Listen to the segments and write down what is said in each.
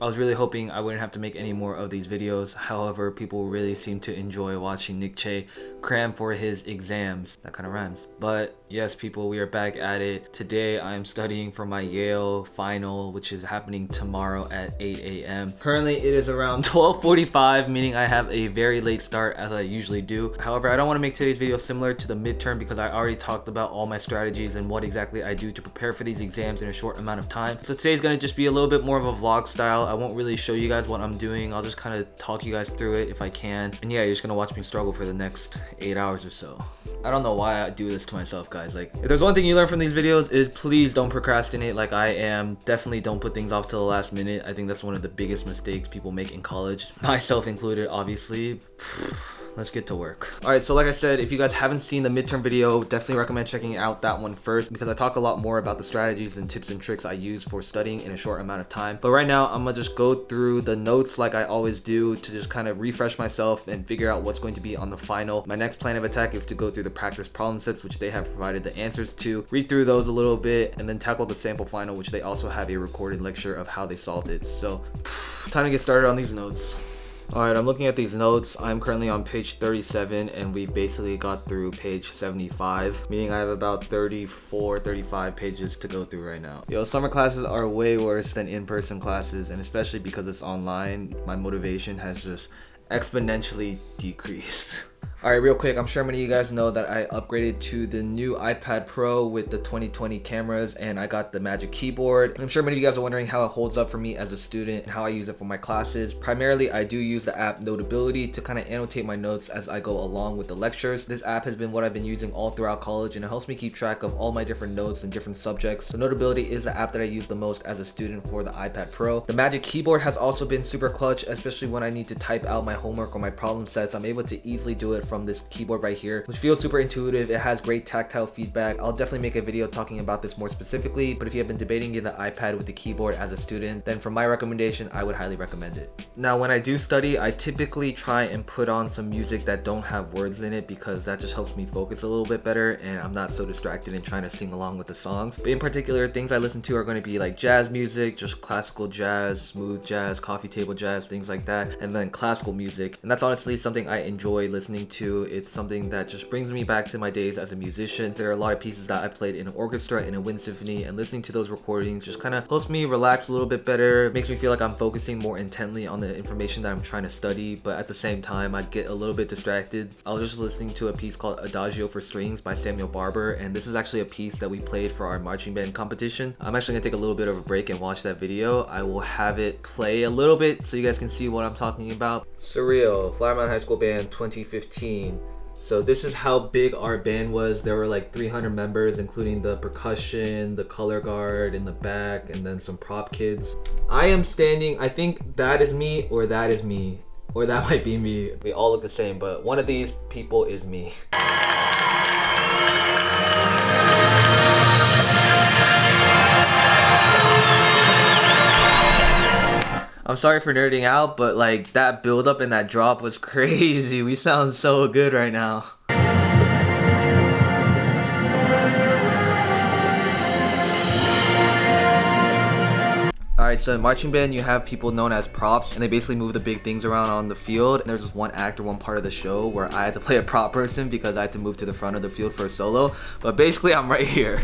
I was really hoping I wouldn't have to make any more of these videos. However, people really seem to enjoy watching Nick Chae cram for his exams. That kind of rhymes. But yes, people, we are back at it. Today I am studying for my Yale final, which is happening tomorrow at 8 a.m. Currently it is around 12:45, meaning I have a very late start as I usually do. However, I don't want to make today's video similar to the midterm because I already talked about all my strategies and what exactly I do to prepare for these exams in a short amount of time. So today's going to just be a little bit more of a vlog style. I won't really show you guys what I'm doing. I'll just kind of talk you guys through it if I can. And yeah, you're just going to watch me struggle for the next 8 hours or so. I don't know why I do this to myself, guys. Like, if there's one thing you learn from these videos is please don't procrastinate like I am. Definitely don't put things off till the last minute. I think that's one of the biggest mistakes people make in college, myself included, obviously. Let's get to work. All right, so like I said, if you guys haven't seen the midterm video, definitely recommend checking out that one first because I talk a lot more about the strategies and tips and tricks I use for studying in a short amount of time. But right now, I'm gonna just go through the notes like I always do to just kind of refresh myself and figure out what's going to be on the final. My next plan of attack is to go through the practice problem sets, which they have provided the answers to, read through those a little bit, and then tackle the sample final, which they also have a recorded lecture of how they solved it. So, time to get started on these notes. Alright, I'm looking at these notes. I'm currently on page 37 and we basically got through page 75, meaning I have about 35 pages to go through right now. Yo, summer classes are way worse than in-person classes, and especially because it's online, my motivation has just exponentially decreased. Alright, real quick, I'm sure many of you guys know that I upgraded to the new iPad Pro with the 2020 cameras and I got the Magic Keyboard. And I'm sure many of you guys are wondering how it holds up for me as a student and how I use it for my classes. Primarily, I do use the app Notability to kind of annotate my notes as I go along with the lectures. This app has been what I've been using all throughout college and it helps me keep track of all my different notes and different subjects. So Notability is the app that I use the most as a student for the iPad Pro. The Magic Keyboard has also been super clutch, especially when I need to type out my homework or my problem sets. I'm able to easily do it from this keyboard right here, which feels super intuitive. It has great tactile feedback. I'll definitely make a video talking about this more specifically, but if you have been debating getting the iPad with the keyboard as a student, then for my recommendation, I would highly recommend it. Now, when I do study, I typically try and put on some music that don't have words in it because that just helps me focus a little bit better and I'm not so distracted in trying to sing along with the songs. But in particular, things I listen to are going to be like jazz music, just classical jazz, smooth jazz, coffee table jazz, things like that, and then classical music. And that's honestly something I enjoy listening to. It's something that just brings me back to my days as a musician. There are a lot of pieces that I played in an orchestra, in a wind symphony, and listening to those recordings just kind of helps me relax a little bit better. It makes me feel like I'm focusing more intently on the information that I'm trying to study, but at the same time, I get a little bit distracted. I was just listening to a piece called Adagio for Strings by Samuel Barber, and this is actually a piece that we played for our marching band competition. I'm actually gonna take a little bit of a break and watch that video. I will have it play a little bit so you guys can see what I'm talking about. Surreal, Flower Mound High School Band 2015. So this is how big our band was. There were like 300 members, including the percussion, the color guard in the back, and then some prop kids. I am standing, I think that is me, or that is me, or that might be me. We all look the same, but one of these people is me. I'm sorry for nerding out, but like that build up and that drop was crazy. We sound so good right now. Alright, so in marching band, you have people known as props, and they basically move the big things around on the field. And there's this one act or one part of the show where I had to play a prop person because I had to move to the front of the field for a solo. But basically, I'm right here.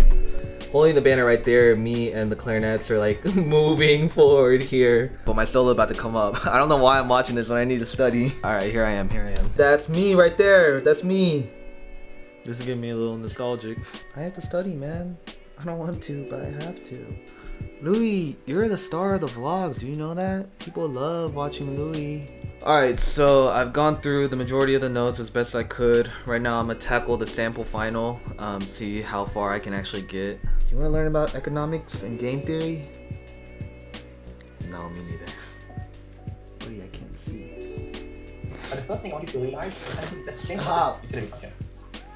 Holding the banner right there, me and the clarinets are like moving forward here. But my solo about to come up. I don't know why I'm watching this when I need to study. Alright, here I am. That's me right there. That's me. This is getting me a little nostalgic. I have to study, man. I don't want to, but I have to. Louis, you're the star of the vlogs. Do you know that? People love watching Louis. Alright, so I've gone through the majority of the notes as best I could. Right now I'm gonna tackle the sample final, see how far I can actually get. Do you want to learn about economics and game theory? No, me neither. Buddy, I can't see. But the first thing I want you to realize is that change is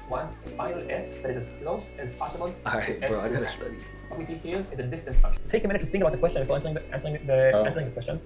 once final S that is as close as possible. Alright, bro, I gotta study. What we see here is a distance function. Take a minute to think about the question before answering the question.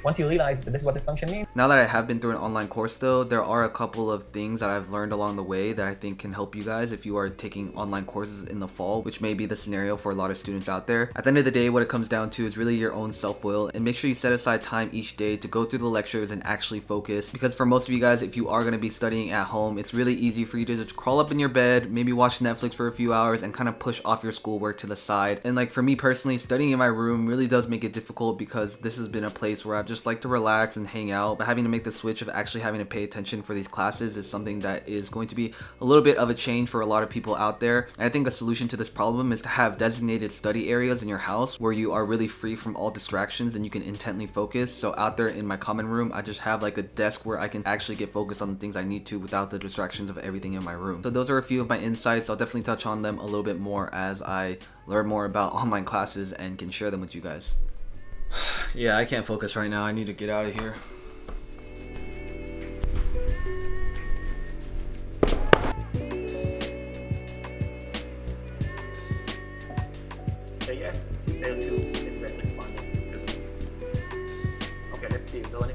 Once you realize that this is what this function means. Now that I have been through an online course though, there are a couple of things that I've learned along the way that I think can help you guys if you are taking online courses in the fall, which may be the scenario for a lot of students out there. At the end of the day, what it comes down to is really your own self-will, and make sure you set aside time each day to go through the lectures and actually focus, because for most of you guys, if you are going to be studying at home, it's really easy for you to just crawl up in your bed, maybe watch Netflix for a few hours and kind of push off your schoolwork to the side. And like for me personally, studying in my room really does make it difficult because this has been a place where I've just like to relax and hang out, but having to make the switch of actually having to pay attention for these classes is something that is going to be a little bit of a change for a lot of people out there. And I think a solution to this problem is to have designated study areas in your house where you are really free from all distractions and you can intently focus. So out there in my common room, I just have like a desk where I can actually get focused on the things I need to without the distractions of everything in my room. So those are a few of my insights. I'll definitely touch on them a little bit more as I learn more about online classes and can share them with you guys. Yeah, I can't focus right now. I need to get out of here. Say yes, fail to is best responding. Okay, let's see. Go on.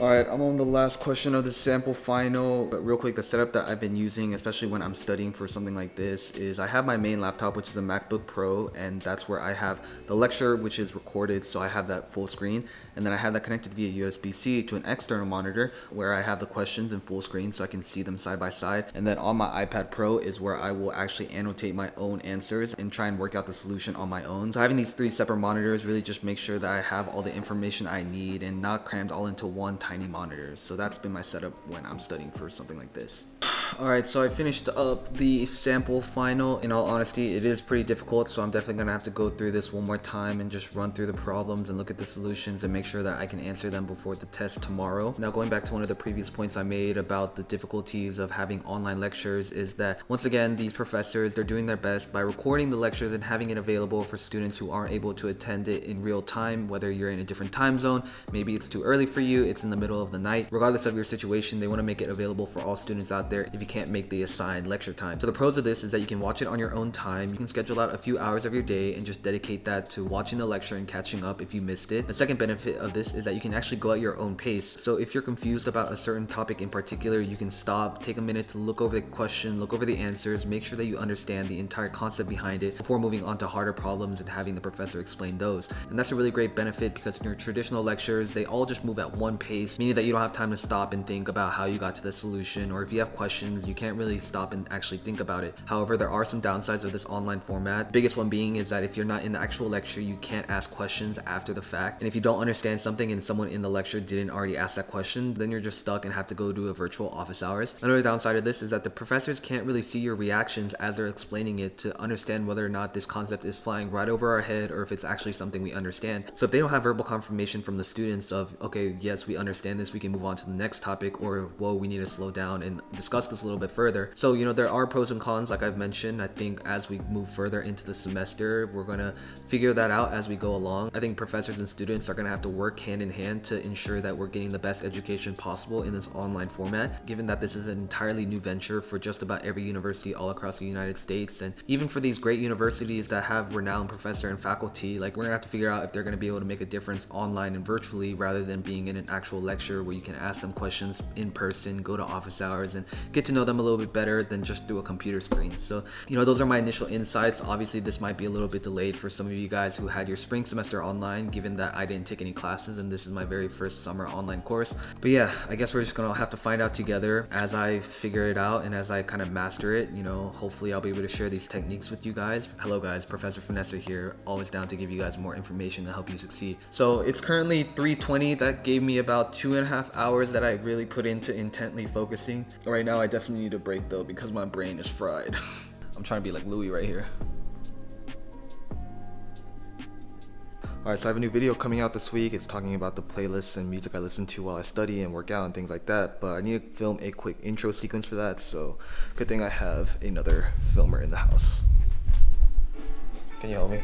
Alright, I'm on the last question of the sample final. But real quick, the setup that I've been using, especially when I'm studying for something like this, is I have my main laptop, which is a MacBook Pro, and that's where I have the lecture, which is recorded, so I have that full screen. And then I have that connected via USB-C to an external monitor where I have the questions in full screen so I can see them side by side. And then on my iPad Pro is where I will actually annotate my own answers and try and work out the solution on my own. So having these three separate monitors really just makes sure that I have all the information I need and not crammed all into one tiny monitor. So that's been my setup when I'm studying for something like this. Alright, so I finished up the sample final. In all honesty, it is pretty difficult, so I'm definitely gonna have to go through this one more time and just run through the problems and look at the solutions and make sure that I can answer them before the test tomorrow. Now, going back to one of the previous points I made about the difficulties of having online lectures is that, once again, these professors, they're doing their best by recording the lectures and having it available for students who aren't able to attend it in real time, whether you're in a different time zone, maybe it's too early for you, it's in the middle of the night. Regardless of your situation, they want to make it available for all students out there if you can't make the assigned lecture time. So the pros of this is that you can watch it on your own time. You can schedule out a few hours of your day and just dedicate that to watching the lecture and catching up if you missed it. The second benefit of this is that you can actually go at your own pace. So if you're confused about a certain topic in particular, you can stop, take a minute to look over the question, look over the answers, make sure that you understand the entire concept behind it before moving on to harder problems and having the professor explain those. And that's a really great benefit because in your traditional lectures, they all just move at one pace, meaning that you don't have time to stop and think about how you got to the solution, or if you have questions, you can't really stop and actually think about it. However, there are some downsides of this online format. The biggest one being is that if you're not in the actual lecture, you can't ask questions after the fact. And if you don't understand something and someone in the lecture didn't already ask that question, then you're just stuck and have to go to a virtual office hours. Another downside of this is that the professors can't really see your reactions as they're explaining it to understand whether or not this concept is flying right over our head or if it's actually something we understand. So if they don't have verbal confirmation from the students of, okay, yes, we understand this, we can move on to the next topic, or whoa, we need to slow down and discuss this a little bit further. So, you know, there are pros and cons, like I've mentioned. I think as we move further into the semester, we're gonna figure that out as we go along. I think professors and students are gonna have to work hand in hand to ensure that we're getting the best education possible in this online format, given that this is an entirely new venture for just about every university all across the United States. And even for these great universities that have renowned professor and faculty, like, we're gonna have to figure out if they're gonna be able to make a difference online and virtually rather than being in an actual lecture where you can ask them questions in person, go to office hours, and get to know them a little bit better than just through a computer screen. So, you know, those are my initial insights. Obviously, this might be a little bit delayed for some of you guys who had your spring semester online, given that I didn't take any classes and this is my very first summer online course. But yeah, I guess we're just gonna have to find out together as I figure it out and as I kind of master it. You know, hopefully I'll be able to share these techniques with you guys. Hello guys, Professor Finessa here, always down to give you guys more information to help you succeed. So it's currently 3:20. That gave me about 2.5 hours that I really put into intently focusing. Right now I definitely need a break though because my brain is fried. I'm trying to be like Louis right here. Alright, so I have a new video coming out this week. It's talking about the playlists and music I listen to while I study and work out and things like that. But I need to film a quick intro sequence for that, so good thing I have another filmer in the house. Can you help me?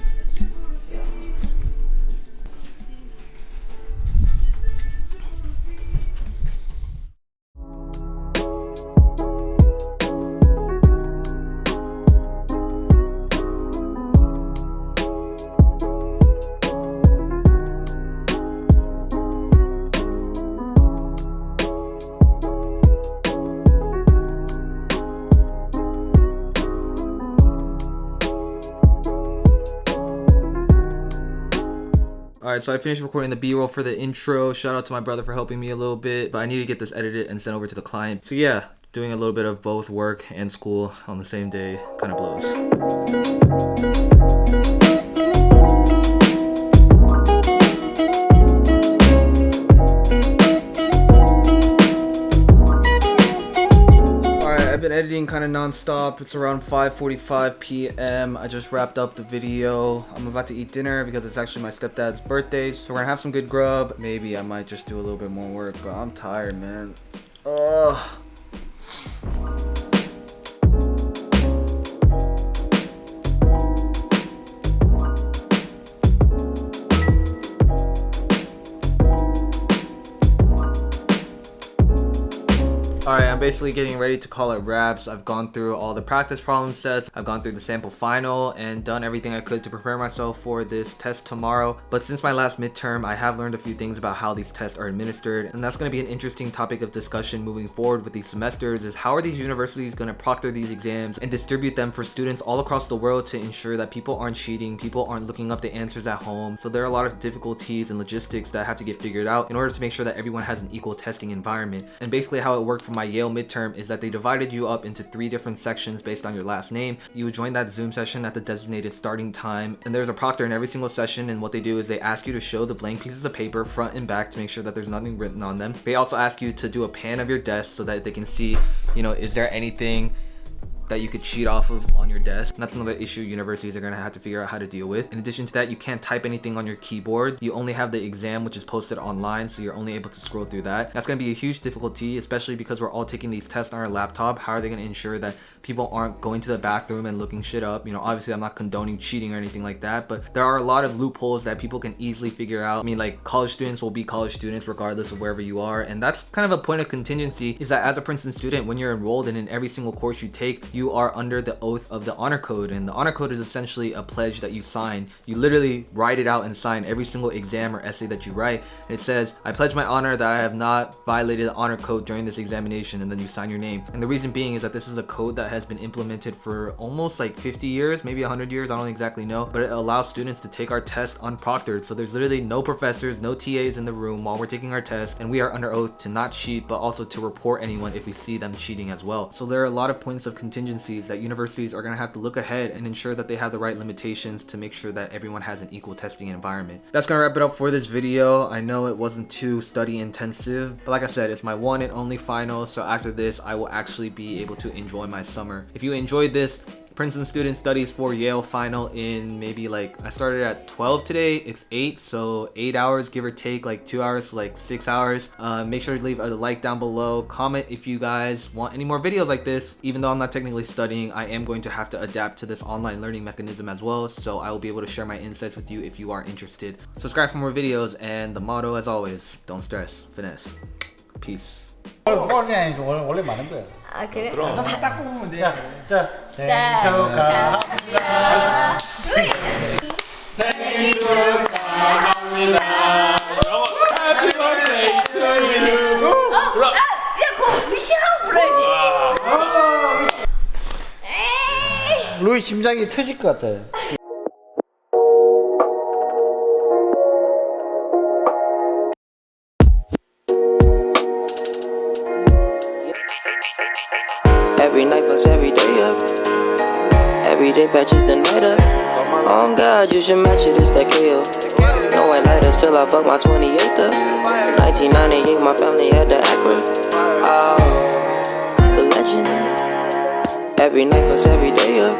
Alright, so I finished recording the B-roll for the intro. Shout out to my brother for helping me a little bit, but I need to get this edited and sent over to the client. So yeah, doing a little bit of both work and school on the same day kind of blows. I've been editing kind of non-stop. It's around 5:45 p.m. I just wrapped up the video. I'm about to eat dinner because it's actually my stepdad's birthday, so we're gonna have some good grub. Maybe I might just do a little bit more work, but I'm tired, man. Ugh. Alright, I'm basically getting ready to call it wraps. I've gone through all the practice problem sets, I've gone through the sample final, and done everything I could to prepare myself for this test tomorrow. But since my last midterm, I have learned a few things about how these tests are administered, and that's going to be an interesting topic of discussion moving forward with these semesters, is how are these universities going to proctor these exams and distribute them for students all across the world to ensure that people aren't cheating, people aren't looking up the answers at home. So there are a lot of difficulties and logistics that have to get figured out in order to make sure that everyone has an equal testing environment. And basically how it worked for my Yale midterm is that they divided you up into 3 different sections based on your last name. You would join that Zoom session at the designated starting time, and there's a proctor in every single session, and what they do is they ask you to show the blank pieces of paper front and back to make sure that there's nothing written on them. They also ask you to do a pan of your desk so that they can see, you know, is there anything that you could cheat off of on your desk. And that's another issue universities are gonna have to figure out how to deal with. In addition to that, you can't type anything on your keyboard. You only have the exam, which is posted online, so you're only able to scroll through that. That's gonna be a huge difficulty, especially because we're all taking these tests on our laptop. How are they gonna ensure that people aren't going to the bathroom and looking shit up? You know, obviously I'm not condoning cheating or anything like that, but there are a lot of loopholes that people can easily figure out. I mean, like, college students will be college students regardless of wherever you are, and that's kind of a point of contingency, is that as a Princeton student, when you're enrolled and in every single course you take, you are under the oath of the honor code, and the honor code is essentially a pledge that you sign. You literally write it out and sign every single exam or essay that you write, and it says, I pledge my honor that I have not violated the honor code during this examination, and then you sign your name. And the reason being is that this is a code that has been implemented for almost like 50 years, maybe 100 years, I don't exactly know, but it allows students to take our test unproctored. So there's literally no professors, no TAs in the room while we're taking our test, and we are under oath to not cheat, but also to report anyone if we see them cheating as well. So there are a lot of points of contingencies that universities are going to have to look ahead and ensure that they have the right limitations to make sure that everyone has an equal testing environment. That's going to wrap it up for this video. I know it wasn't too study intensive, but like I said, it's my one and only final, so after this I will actually be able to enjoy my summer. If you enjoyed this, Princeton student studies for Yale final in maybe, like, I started at 12 today, it's 8, so 8 hours give or take, like 2 hours to like 6 hours. Make sure to leave a like down below, comment if you guys want any more videos like this. Even though I'm not technically studying, I am going to have to adapt to this online learning mechanism as well, so I will be able to share my insights with you if you are interested. Subscribe for more videos, and the motto as always, don't stress, finesse. Peace. 허리 아니고 원래 많은 거야. 아 그래? 가서 다 닦고 오면 돼. 자, 생일 축하합니다. 생일 축하합니다. Happy birthday to you. 야, 그거 미션하고 불러야지. 에이. 루이 심장이 터질 것 같아. Every night fucks every day up. Every day patches the night up. Oh God, you should match it, it's that KO. No white lighters till I fuck my 28th up. 1998, my family had the Acura. Oh, the legend. Every night fucks every day up.